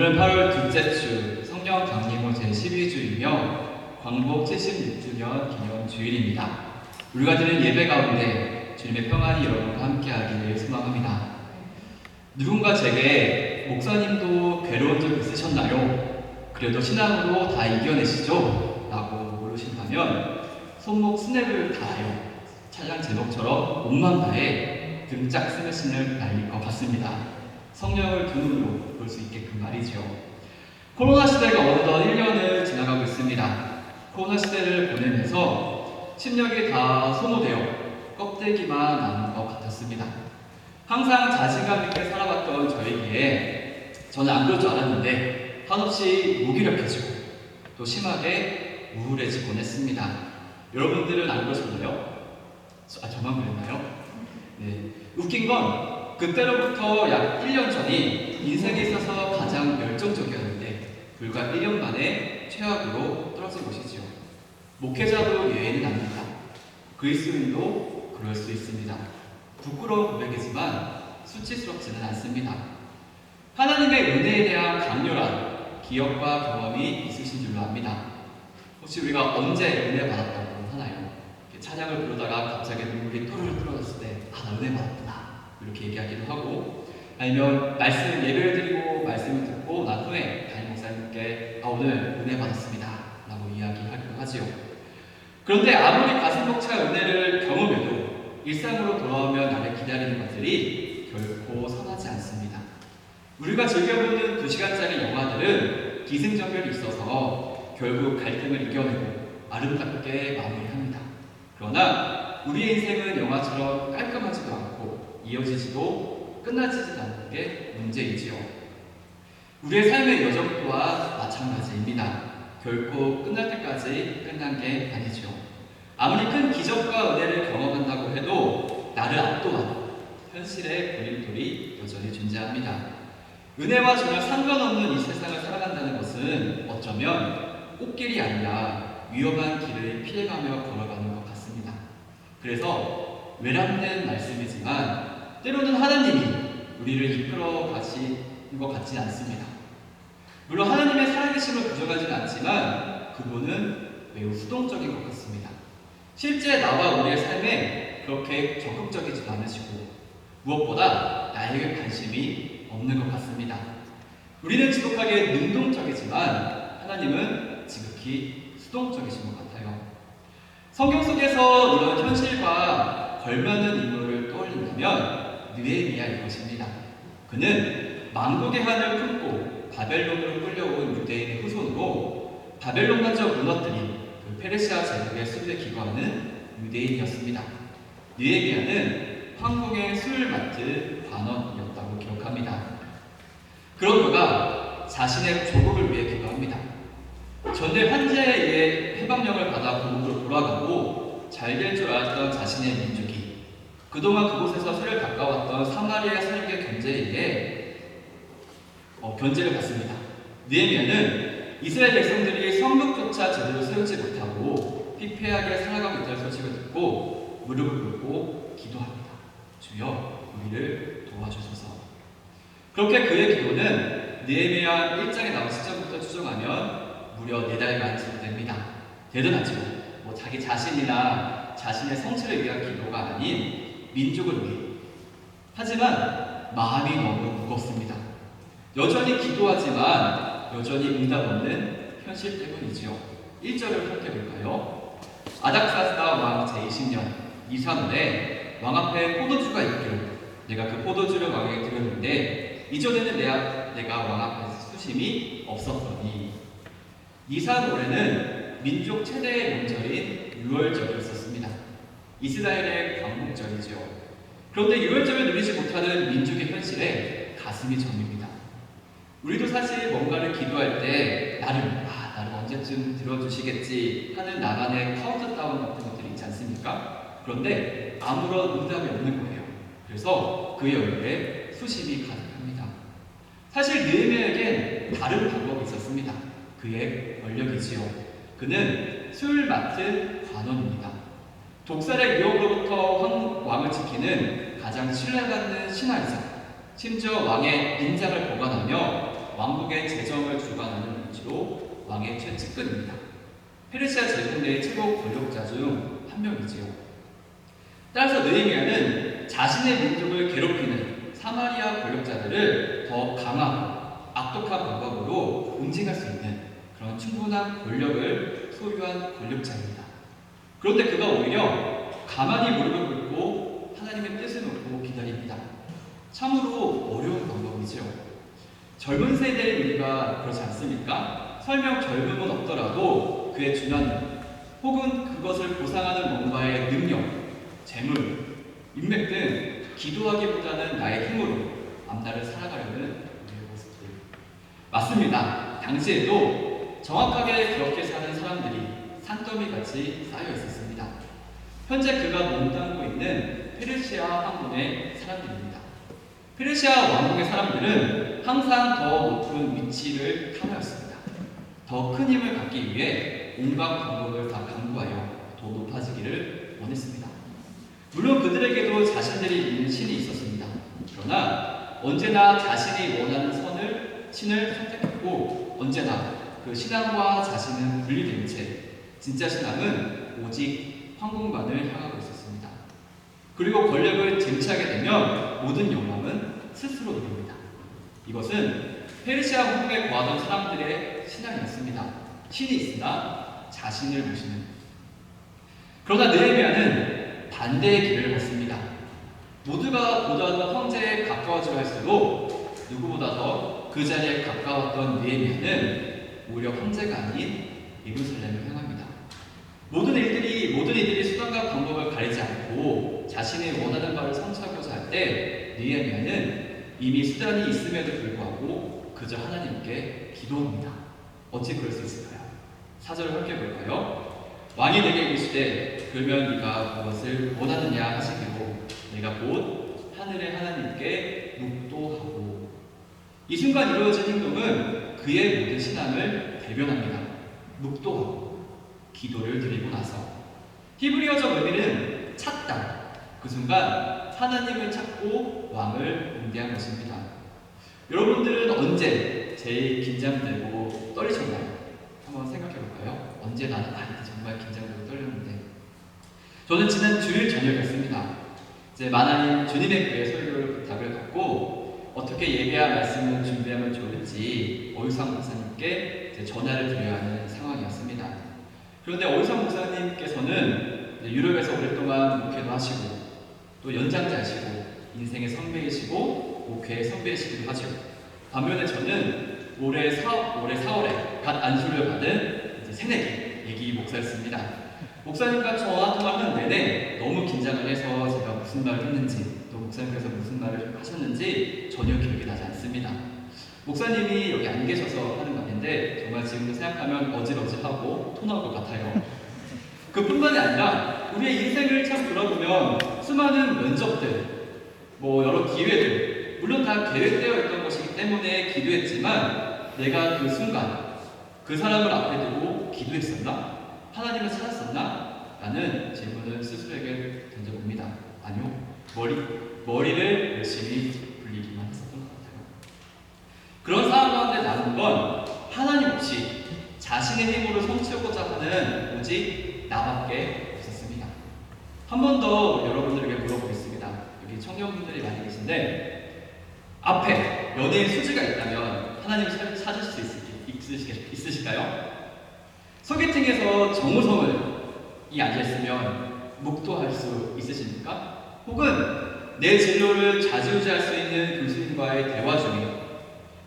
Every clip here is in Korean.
오늘은 8월 둘째 주 성령 강림호 제12주이며 광복 76주년 기념 주일입니다. 우리가 드리는 예배 가운데 주님의 평안이 여러분과 함께하기를 소망합니다. 누군가 제게 목사님도 괴로운 적 있으셨나요? 그래도 신앙으로 다 이겨내시죠? 라고 물으신다면 손목 스냅을 달아요. 찬양 제목처럼 몸만 다해 등짝 스매싱을 날릴 것 같습니다. 성령을 두 눈으로 볼 수 있게끔 말이죠. 코로나 시대가 어느덧 1년을 지나가고 있습니다. 코로나 시대를 보내면서 심령이 다 소모되어 껍데기만 남은 것 같았습니다. 항상 자신감 있게 살아왔던 저에게 저는 안 그럴 줄 알았는데 한없이 무기력해지고 또 심하게 우울해지곤 했습니다. 여러분들은 안 그러셨나요? 저만 그랬나요? 네. 웃긴 건 그때로부터 약 1년 전이 인생에 있어서 가장 열정적이었는데 불과 1년 만에 최악으로 떨어진 것이지요. 목회자도 예외는 아닙니다. 그리스도인도 그럴 수 있습니다. 부끄러운 고백이지만 수치스럽지는 않습니다. 하나님의 은혜에 대한 강렬한 기억과 경험이 있으신 줄로 압니다. 혹시 우리가 언제 은혜 받았다고 하나요? 찬양을 부르다가 갑자기 눈물이 또르르 떨어졌을 때 나 은혜 받았구나 이렇게 얘기하기도 하고, 아니면 말씀 예배를 드리고 말씀을 듣고 난 후에 담임 목사님께 오늘 은혜 받았습니다 라고 이야기하기도 하지요. 그런데 아무리 가슴 벅찬 은혜를 경험해도 일상으로 돌아오면 나를 기다리는 것들이 결코 선하지 않습니다. 우리가 즐겨보는 2시간짜리 영화들은 기승전결이 있어서 결국 갈등을 이겨내고 아름답게 마무리합니다. 그러나 우리의 인생은 영화처럼 깔끔하지도 않고 이어지지도 끝나지도 않는 게 문제이지요. 우리의 삶의 여정 또한 마찬가지입니다. 결코 끝날 때까지 끝난 게 아니죠. 아무리 큰 기적과 은혜를 경험한다고 해도 나를 압도하는 현실의 걸림돌이 여전히 존재합니다. 은혜와 전혀 상관없는 이 세상을 살아간다는 것은 어쩌면 꽃길이 아니라 위험한 길을 피해가며 걸어가는 것 같습니다. 그래서 외람된 말씀이지만 때로는 하나님이 우리를 이끌어 가시는 것 같지 않습니다. 물론 하나님의 살아계심을 부정하지는 않지만 그분은 매우 수동적인 것 같습니다. 실제 나와 우리의 삶에 그렇게 적극적이지 않으시고 무엇보다 나에게 관심이 없는 것 같습니다. 우리는 지독하게 능동적이지만 하나님은 지극히 수동적이신 것 같아요. 성경 속에서 이런 현실과 걸맞는 인물을 떠올린다면 느헤미야일 것입니다. 그는 만국의 한을 품고 바벨론으로 끌려온 유대인의 후손으로 바벨론 먼저 무너뜨린 그 페르시아 제국의 수비에 기거하는 유대인이었습니다. 느헤미야는 황궁의 술 맡을 관원이었다고 기록합니다. 그런 그가 자신의 조국을 위해 기도합니다. 전쟁 환제에 의해 해방령을 받아 고국으로 돌아가고 잘 될 줄 알았던 자신의 민족이 그동안 그곳에서 세를 닦아왔던 사마리아 사륙의 견제에 의해 견제를 받습니다. 느헤미야는 이스라엘 백성들이 성벽조차 제대로 세우지 못하고 피폐하게 살아가고 있다는 소식을 듣고 무릎을 꿇고 기도합니다. 주여 우리를 도와주소서. 그렇게 그의 기도는 느헤미야 1장에 나온 시절부터 추정하면 무려 4달간 지속됩니다. 대단하죠. 자기 자신이나 자신의 성취를 위한 기도가 아닌 민족을 위해. 하지만 마음이 너무 무겁습니다. 여전히 기도하지만 여전히 응답 없는 현실 때문이지요. 1절을 살펴볼까요? 아닥사스다 왕 제20년 이사물에 왕 앞에 포도주가 있기를 내가 그 포도주를 왕에게 드렸는데 이전에는 내가 왕 앞에 수심이 없었더니. 이사노래는 민족 최대의 명절인 유월절이 있었습니다. 이스라엘의 광복절이죠. 그런데 유월절을 누리지 못하는 민족의 현실에 가슴이 저립니다. 우리도 사실 뭔가를 기도할 때 나를 언제쯤 들어주시겠지 하는 나만의 카운트다운 같은 것들이 있지 않습니까? 그런데 아무런 응답이 없는 거예요. 그래서 그의 얼굴에 수심이 가득합니다. 사실 느헤미야에겐 다른 방법이 있었습니다. 그의 권력이지요. 그는 술 맡은 관원입니다. 독살의 위협으로부터 왕을 지키는 가장 신뢰받는 신하이자 심지어 왕의 인장을 보관하며 왕국의 재정을 주관하는 위치로 왕의 최측근입니다. 페르시아 제국 내 최고 권력자 중 한 명이지요. 따라서 느헤미야는 자신의 민족을 괴롭히는 사마리아 권력자들을 더 강하고 악독한 방법으로 응징할 수 있는 그런 충분한 권력을 소유한 권력자입니다. 그런데 그가 오히려 가만히 무릎을 꿇고 하나님의 뜻을 놓고 기다립니다. 참으로 어려운 방법이지요. 젊은 세대의 우리가 그렇지 않습니까? 설령 젊음은 없더라도 그의 준하는 혹은 그것을 보상하는 뭔가의 능력, 재물, 인맥 등 기도하기보다는 나의 힘으로 앞날을 살아가려는 우리의 모습들. 맞습니다. 당시에도 정확하게 그렇게 사는 사람들이 산더미같이 쌓여 있었습니다. 현재 그가 몸담고 있는 페르시아 황군의 사람들입니다. 페르시아 왕국의 사람들은 항상 더 높은 위치를 탐하였습니다. 더 큰 힘을 갖기 위해 온갖 방법을 다 강구하여 더 높아지기를 원했습니다. 물론 그들에게도 자신들이 믿는 신이 있었습니다. 그러나 언제나 자신이 원하는 신을 선택했고 언제나 그 신앙과 자신은 분리된 채 진짜 신앙은 오직 황궁만을 향하고 있었습니다. 그리고 권력을 쟁취하게 되면 모든 영광은 스스로 누립니다. 이것은 페르시아 황국에 거하던 사람들의 신앙이었습니다. 신이 있으나 자신을 모시는. 그러나 느헤미야는 반대의 길을 걷습니다. 모두가 보다 더 황제에 가까워져 할수록 누구보다 더 그 자리에 가까웠던 느헤미야는 오히려 황제가 아닌 예루살렘을 향합니다. 모든 이들이 수단과 방법을 가리지 않고 자신이 원하는 바를 성취하고자 할 때 느헤미야는 이미 수단이 있음에도 불구하고 그저 하나님께 기도합니다. 어찌 그럴 수 있을까요? 4절을 함께 볼까요? 왕이 내게 이르시되 그러면 네가 무엇을 원하느냐 하시기로 내가 곧 하늘의 하나님께 묵도하고. 이 순간 이루어진 행동은 그의 모든 신앙을 대변합니다. 묵도하고 기도를 드리고 나서 히브리어적 의미는 찾다. 그 순간 하나님을 찾고 왕을 응대한 것입니다. 여러분들은 언제 제일 긴장되고 떨리셨나요? 한번 생각해 볼까요? 언제 나는 정말 긴장되고 떨렸는데. 저는 지난 주일 저녁이었습니다. 이제 만화인 주님의 교회 설교를 부탁을 받고 어떻게 예배와 말씀을 준비하면 좋을지 오유상 목사님께 전화를 드려야 하는 상황이었습니다. 그런데 오유상 목사님께서는 유럽에서 오랫동안 목회도 하시고 또 연장자이시고 인생의 선배이시고 목회의 선배이시기도 하죠. 반면에 저는 올해 4월에 갓 안수를 받은 새내기 예기 목사였습니다. 목사님과 전화 통화하는 내내 너무 긴장을 해서 제가 무슨 말을 했는지 또 목사님께서 무슨 말을 하셨는지 전혀 기억이 나지 않습니다. 목사님이 여기 안 계셔서 하는 말인데 정말 지금도 생각하면 어질어질하고 토나올 것 같아요. 그뿐만이 아니라 우리의 인생을 참 돌아보면 수많은 면접들, 여러 기회들, 물론 다 계획되어 있던 것이기 때문에 기도했지만 내가 그 순간 그 사람을 앞에 두고 기도했었나? 하나님을 찾았었나? 라는 질문을 스스로에게 던져봅니다. 아니요. 머리를 열심히 굴리기만 했었던 것 같아요. 그런 상황 가운데 남은 건 하나님 없이 자신의 힘으로 성취하고자 하는 오직 나밖에 없었습니다. 한 번 더 여러분들에게 물어보겠습니다. 여기 청년분들이 많이 계신데 앞에 연예인 수지가 있다면 하나님 찾으실 수 있으실까요? 소개팅에서 정우성이 앉아있으면 묵도할 수 있으십니까? 혹은 내 진로를 좌지우지할 수 있는 교수님과의 대화 중에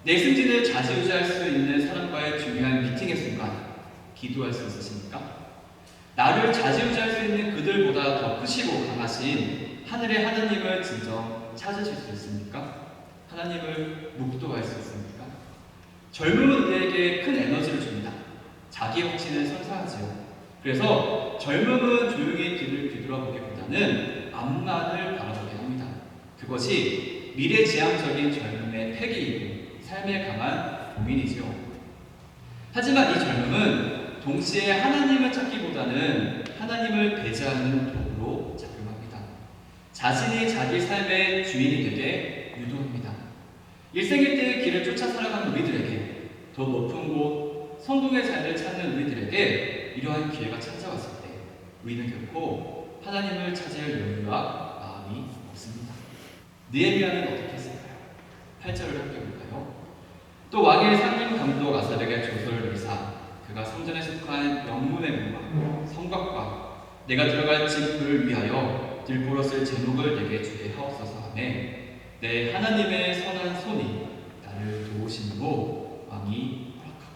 내 승진을 좌지우지할 수 있는 사람과의 중요한 미팅의 순간 기도할 수 있으십니까? 나를 좌지우지할 수 있는 그들보다 더 크시고 강하신 하늘의 하나님을 진정 찾으실 수 있습니까? 하나님을 묵도할 수 있습니까? 젊음은 우리에게 큰 에너지를 줍니다. 자기 확신을 선사하지요. 그래서 젊음은 조용히 뒤를 뒤돌아보기보다는 앞만을 바라보게 합니다. 그것이 미래지향적인 젊음의 패기이고 삶에 강한 고민이지요. 하지만 이 젊음은 동시에 하나님을 찾기보다는 하나님을 배제하는 도구로 작용합니다. 자신이 자기 삶의 주인이 되게 유도합니다. 일생일대의 길을 쫓아 살아가는 우리들에게, 더 높은 곳, 성공의 자리를 찾는 우리들에게 이러한 기회가 찾아왔을 때 우리는 결코 하나님을 찾을 여유와 마음이 없습니다. 느헤미야는 어떻게 했을까요? 8절을 함께 볼까요? 또 왕의 상임 감독 아사랴에게 조서를 내사 그가 성전에 속한 영문의 문과 성곽과 내가 들어갈 집을 위하여 들보로 쓸 제목을 내게 주게 하옵소서 하매 내 하나님의 선한 손이 나를 도우심으로 왕이 허락하고,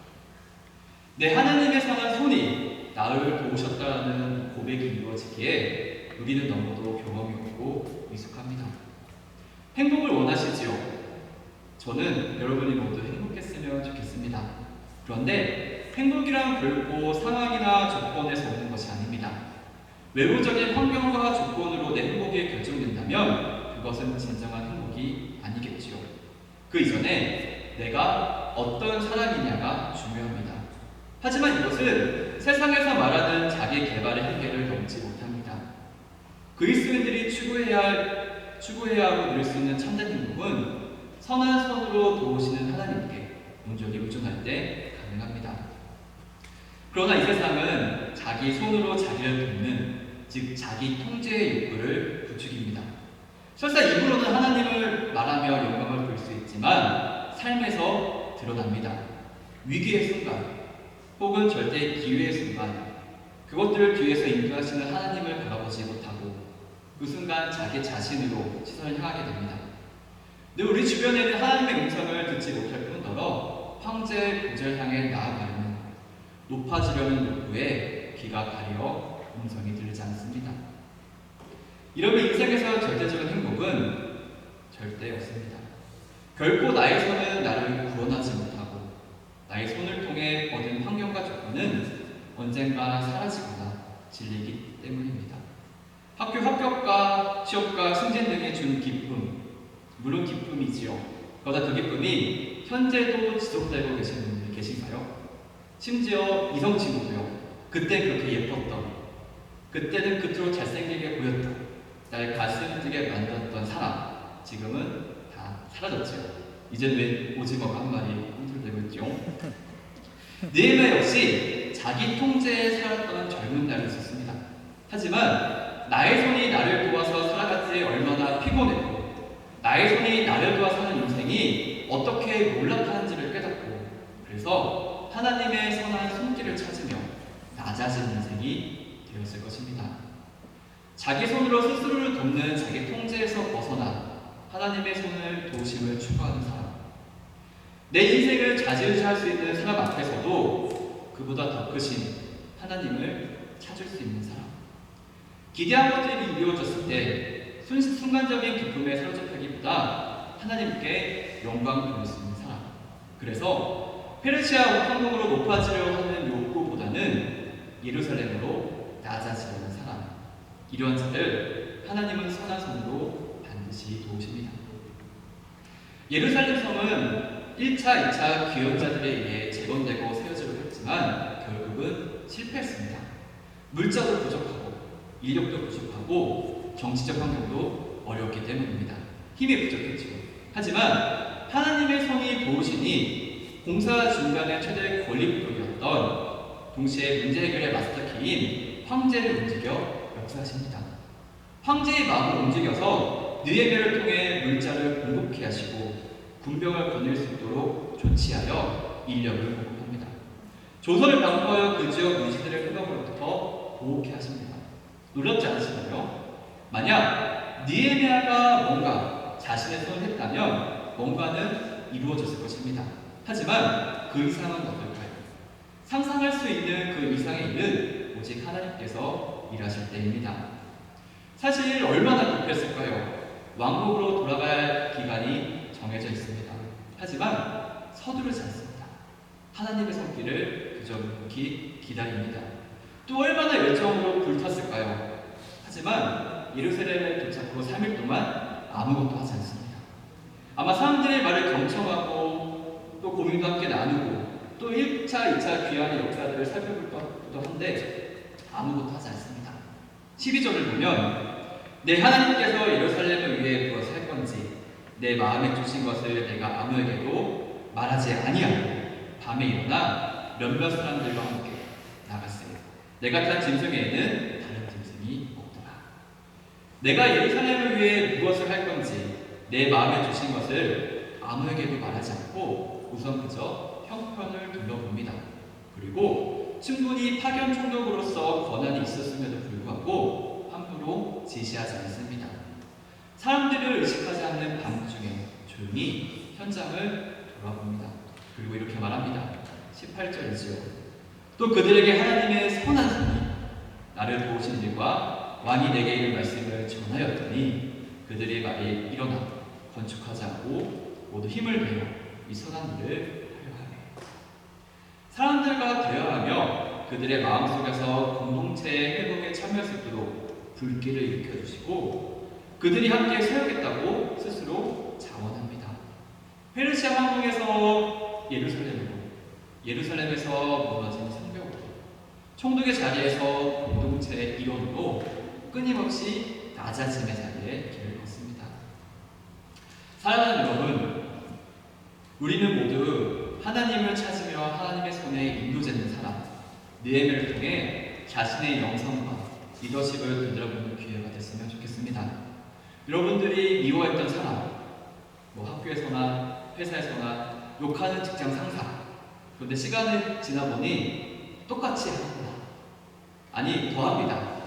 내 하나님의 선한 손이 나를 도우셨다는 고백이 이루어지기에 우리는 너무도 경험이 없고 미숙합니다. 행복을 원하시지요? 저는 여러분이 모두 행복했으면 좋겠습니다. 그런데 행복이란 결코 상황이나 조건에서 오는 것이 아닙니다. 외부적인 환경과 조건으로 내 행복이 결정된다면 그것은 진정한 행복이 아니겠지요. 그 이전에 내가 어떤 사람이냐가 중요합니다. 하지만 이것은 세상에서 말하는 자기 개발의 한계를 넘지 못합니다. 그리스도인들이 추구해야 하고 누릴 수 있는 참된 행복은 선한 손으로 도우시는 하나님께 온전히 의존할 때 가능합니다. 그러나 이 세상은 자기 손으로 자기를 돕는, 즉 자기 통제의 욕구를 부추깁니다. 설사 입으로는 하나님을 말하며 영광을 볼 수 있지만 삶에서 드러납니다. 위기의 순간 혹은 절대 기회의 순간, 그것들을 뒤에서 인도하시는 하나님을 바라보지 못하고 그 순간 자기 자신으로 시선을 향하게 됩니다. 늘 우리 주변에는 하나님의 음성을 듣지 못할 뿐더러 황제의 보좌를 향해 나아가려는, 높아지려는 욕구에 귀가 가려 음성이 들리지 않습니다. 이러면 인생에서 절대적인 행복은 절대 없습니다. 결코 나의 손은 나를 구원하지 못하고 나의 손을 통해 얻은 환경과 조건은 언젠가 사라지거나 질리기 때문입니다. 학교 합격과 취업과 승진 등이 준 기쁨, 물론 기쁨이지요. 그러나 그 기쁨이 현재도 지속되고 계시는 분들이 계신가요? 심지어 이성 친구도요. 그때 그렇게 예뻤던, 그때는 그토록 잘생기게 보였던, 날 가슴 뛰게 만들었던 사람, 지금은 다 사라졌지요. 이젠 왜 오징어가 한 마리 꿈틀대고 있죠? 느헤미야 역시 자기 통제에 살았던 젊은 날이 있었습니다. 하지만 나의 손이 나를 도와서 살아갈 때 얼마나 피곤했고, 나의 손이 나를 도와 사는 인생이 어떻게 몰락하는지를 깨닫고, 그래서 하나님의 선한 손길을 찾으며 낮아진 인생이 되었을 것입니다. 자기 손으로 스스로를 돕는 자기 통제에서 벗어나 하나님의 손을 도우심을 추구하는 사람, 내 인생을 좌지우지할 수 있는 사람 앞에서도 그보다 더 크신 하나님을 찾을 수 있는 사람, 기대한 것들이 이루어졌을 때 순간적인 기쁨에 사로잡히기보다 하나님께 영광을 돌릴 수 있는 사람, 그래서 페르시아 황궁으로 높아지려 하는 욕구보다는 예루살렘으로 낮아지려는 사람, 이러한 자를 하나님은 선한 손으로 반드시 도우십니다. 예루살렘 성은 1차, 2차 귀환자들에 의해 재건되고 세워지려고 했지만 결국은 실패했습니다. 물자도 부족하고 인력도 부족하고 정치적 환경도 어려웠기 때문입니다. 힘이 부족했죠. 하지만 하나님의 손이 도우시니 공사 중간의 최대 권리부족이었던, 동시에 문제 해결의 마스터키인 황제를 움직여 역사하십니다. 황제의 마음을 움직여서 느헤미야를 통해 물자를 공급케 하시고 군병을 거닐 수 있도록 조치하여 인력을 공급합니다. 조선을 방문하여 그 지역 유지들의 흑암으로부터 보호케 하십니다. 놀랍지 않으신가요? 만약 느헤미야가 뭔가 자신의 손을 했다면 뭔가는 이루어졌을 것입니다. 하지만 그 이상은 어떨까요? 상상할 수 있는 그 이상의 일은 오직 하나님께서 일하실 때입니다. 사실 얼마나 급했을까요? 왕국으로 돌아갈 기간이 정해져 있습니다. 하지만 서두르지 않습니다. 하나님의 손길을 그저 묵묵히 기다립니다. 또 얼마나 열정으로 불탔을까요? 하지만 예루살렘에 도착 후 3일 동안 아무것도 하지 않습니다. 아마 사람들의 말을 경청하고 또 고민도 함께 나누고 또 1차, 2차 귀환의 역사들을 살펴볼 것도 한데 아무것도 하지 않습니다. 12절을 보면 내 하나님께서 예루살렘을 위해 무엇을 할 건지, 내 마음에 주신 것을 내가 아무에게도 말하지 아니하고 밤에 일어나 몇몇 사람들과 함께 나갔으니 내가 탄 짐승에는 다른 짐승이 없더라. 내가 예루살렘을 위해 무엇을 할 건지 내 마음에 주신 것을 아무에게도 말하지 않고 우선 그저 형편을 둘러봅니다. 그리고 충분히 파견 총독으로서 권한이 있었음에도 불구하고 함부로 지시하지 않습니다. 사람들을 의식하지 않는 밤중에 조용히 현장을 돌아봅니다. 그리고 이렇게 말합니다. 18절이지요. 또 그들에게 하나님의 선한 손이 나를 도우신 일과 왕이 내게 이른 말씀을 전하였더니 그들의 말이 일어나 건축하지 않고 모두 힘을 내어 이 선한 일을 하려 하네. 사람들과 대화하며 그들의 마음속에서 공동체의 회복에 참여할 수 있도록 불길을 일으켜주시고 그들이 함께 세우겠다고 스스로 자원합니다. 페르시아 황궁에서 예루살렘으로, 예루살렘에서 무너진 성벽으로, 총독의 자리에서 공동체의 일원으로 끊임없이 낮아짐의 자리에 길을 걷습니다. 사랑하는 여러분, 우리는 모두 하나님을 찾으며 하나님의 손에 인도되는 사람, 느헤미야를 통해 자신의 영성과 리더십을 되돌아보는 기회가 됐으면 좋겠습니다. 여러분들이 미워했던 사람, 학교에서나 회사에서나 욕하는 직장 상사, 그런데 시간이 지나 보니 똑같이 하구나. 아니, 더합니다.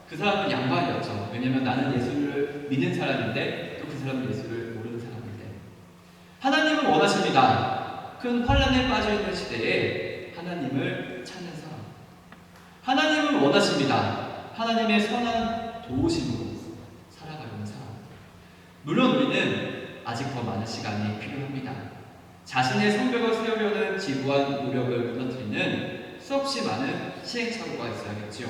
그 사람은 양반이었죠. 왜냐면 나는 예수를 믿는 사람인데 또 그 사람은 예수를 모르는 사람인데. 하나님은 원하십니다. 큰 환란에 빠져있는 시대에 하나님을 찾는 사람. 하나님은 원하십니다. 하나님의 선한 도우심으로 살아가려는 사람. 물론 우리는 아직 더 많은 시간이 필요합니다. 자신의 성벽을 세우려는 지부한 노력을 무너뜨리는 수없이 많은 시행착오가 있어야겠지요.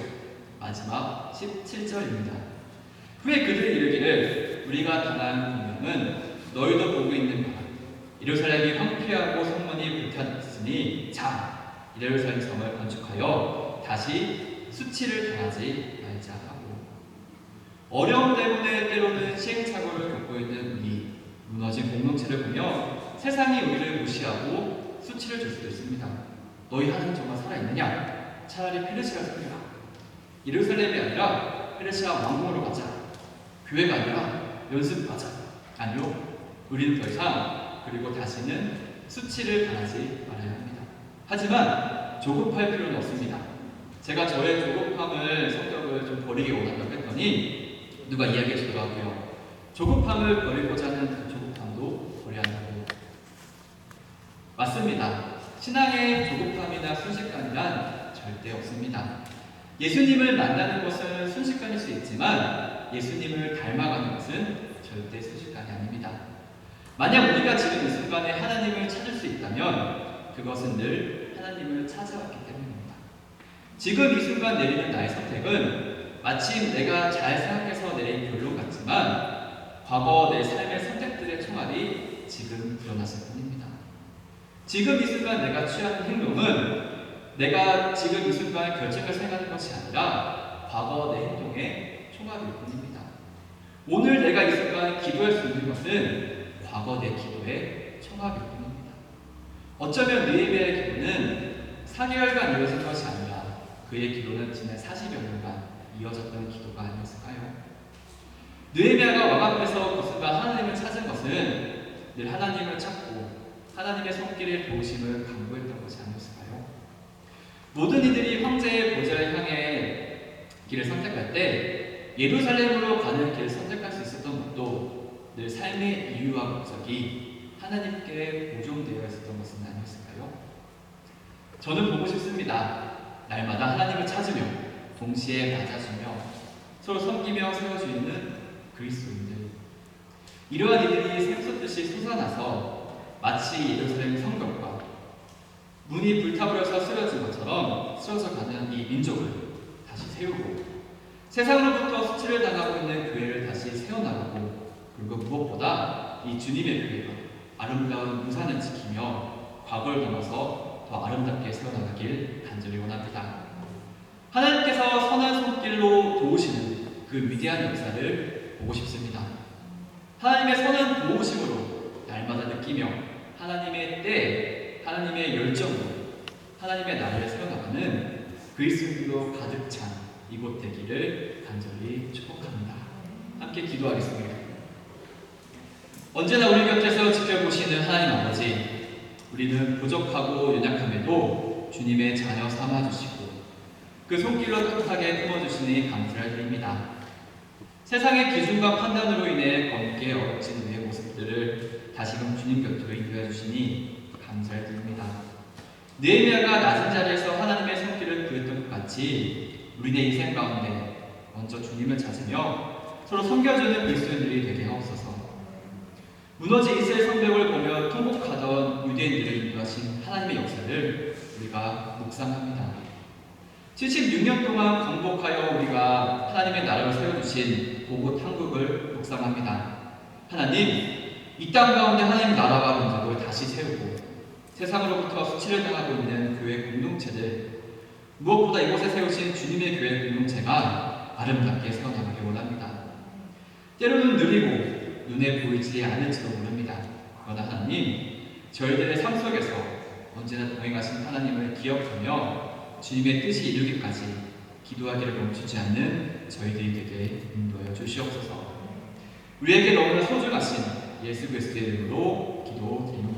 마지막 17절입니다. 후에 그들이 이르기를 우리가 당한 공명은 너희도 보고 있는 바 예루살렘이 황폐하고 성문이 불탔으니 자 예루살렘 성을 건축하여 다시 수치를 당하지 말자 하고 어려움 때문에 때로는 시행착오를 겪고 있는 우리 무너진 공동체를 보며 세상이 우리를 무시하고 수치를 줄 수도 있습니다. 너희 하나님 정말 살아있느냐? 차라리 페르시아 섬겨라. 예루살렘이 아니라 페르시아 왕궁으로 가자. 교회가 아니라 연습하자. 아니요. 우리는 더 이상 그리고 다시는 수치를 당하지 말아야 합니다. 하지만 조급할 필요는 없습니다. 제가 저의 조급함을 성격을 좀 버리기 원한다고 했더니 누가 이야기해 주더라고요. 조급함을 버리고자 하는 그 조급함도 버려야 한다고. 맞습니다. 신앙의 조급함이나 순식간이란 절대 없습니다. 예수님을 만나는 것은 순식간일 수 있지만 예수님을 닮아가는 것은 절대 순식간이 아닙니다. 만약 우리가 지금 이 순간에 하나님을 찾을 수 있다면 그것은 늘 하나님을 찾아왔기 때문입니다. 지금 이 순간 내리는 나의 선택은 마침 내가 잘 생각해서 내린 결론 같지만 과거 내 삶의 선택들의 총알이 지금 드러났을 뿐입니다. 지금 이 순간 내가 취하는 행동은 내가 지금 이 순간 결정을 생각하는 것이 아니라 과거 내 행동의 총합일 뿐입니다. 오늘 내가 이 순간 기도할 수 있는 것은 과거 내 기도의 총합일 뿐입니다. 어쩌면 느헤미야의 기도는 4개월간 이어진 것이 아니라 그의 기도는 지난 40여 년간 이어졌던 기도가 아니었을까요? 느헤미야가 왕 앞에서 그 순간 하나님을 찾은 것은 늘 하나님을 찾고 하나님의 손길의 도우심을 간구했던 것이 아니었을까요? 모든 이들이 황제의 보좌를 향해 길을 선택할 때 예루살렘으로 가는 길을 선택할 수 있었던 것도 늘 삶의 이유와 목적이 하나님께 보존되어 있었던 것은 아니었을까요? 저는 보고 싶습니다. 날마다 하나님을 찾으며 동시에 맞아주며 서로 섬기며 세워주는 그리스도인들. 이러한 이들이 샘솟듯이 솟아나서 마치 예루살렘 성벽과 문이 불타버려서 쓰러진 것처럼 쓰러져 가는 이 민족을 다시 세우고 세상으로부터 수치를 당하고 있는 교회를 다시 세워나가고 그리고 무엇보다 이 주님의 교회가 아름다운 유산을 지키며 과거를 넘어서 더 아름답게 세워나가길 간절히 원합니다. 하나님께서 선한 손길로 도우시는 그 위대한 역사를 보고 싶습니다. 하나님의 선한 도우심으로 날마다 느끼며 하나님의 때, 하나님의 열정으로 하나님의 나라를 세워나가는 그리스도인으로 가득 찬 이곳 되기를 간절히 축복합니다. 함께 기도하겠습니다. 언제나 우리 곁에서 지켜보시는 하나님 아버지, 우리는 부족하고 연약함에도 주님의 자녀 삼아주시고 그 손길로 따뜻하게 품어주시니 감사를 드립니다. 세상의 기준과 판단으로 인해 검게 어진 우리의 모습들을 다시금 주님 곁으로 인도해 주시니 감사를 드립니다. 느헤미야가 낮은 자리에서 하나님의 손길을 구했던 것 같이 우리의 인생 가운데 먼저 주님을 찾으며 서로 섬겨주는 그리스도인들이 되게 하옵소서. 무너진 이스라엘 성벽을 보며 통곡하던 유대인들을 인도하신 하나님의 역사를 우리가 묵상합니다. 76년 동안 광복하여 우리가 하나님의 나라를 세워주신 보고 탕국을 묵상합니다. 하나님, 이 땅 가운데 하나님 나라와 민족을 다시 세우고 세상으로부터 수치를 당하고 있는 교회 공동체들, 무엇보다 이곳에 세우신 주님의 교회 공동체가 아름답게 세워나가길 원합니다. 때로는 느리고 눈에 보이지 않을지도 모릅니다. 그러나 하나님, 저희들의 삶 속에서 언제나 동행하신 하나님을 기억하며 주님의 뜻이 이루기까지 기도하기를 멈추지 않는 저희들이 되게 인도하여 주시옵소서. 우리에게 너무나 소중하신 예수 그리스도의 이름으로 기도드립니다.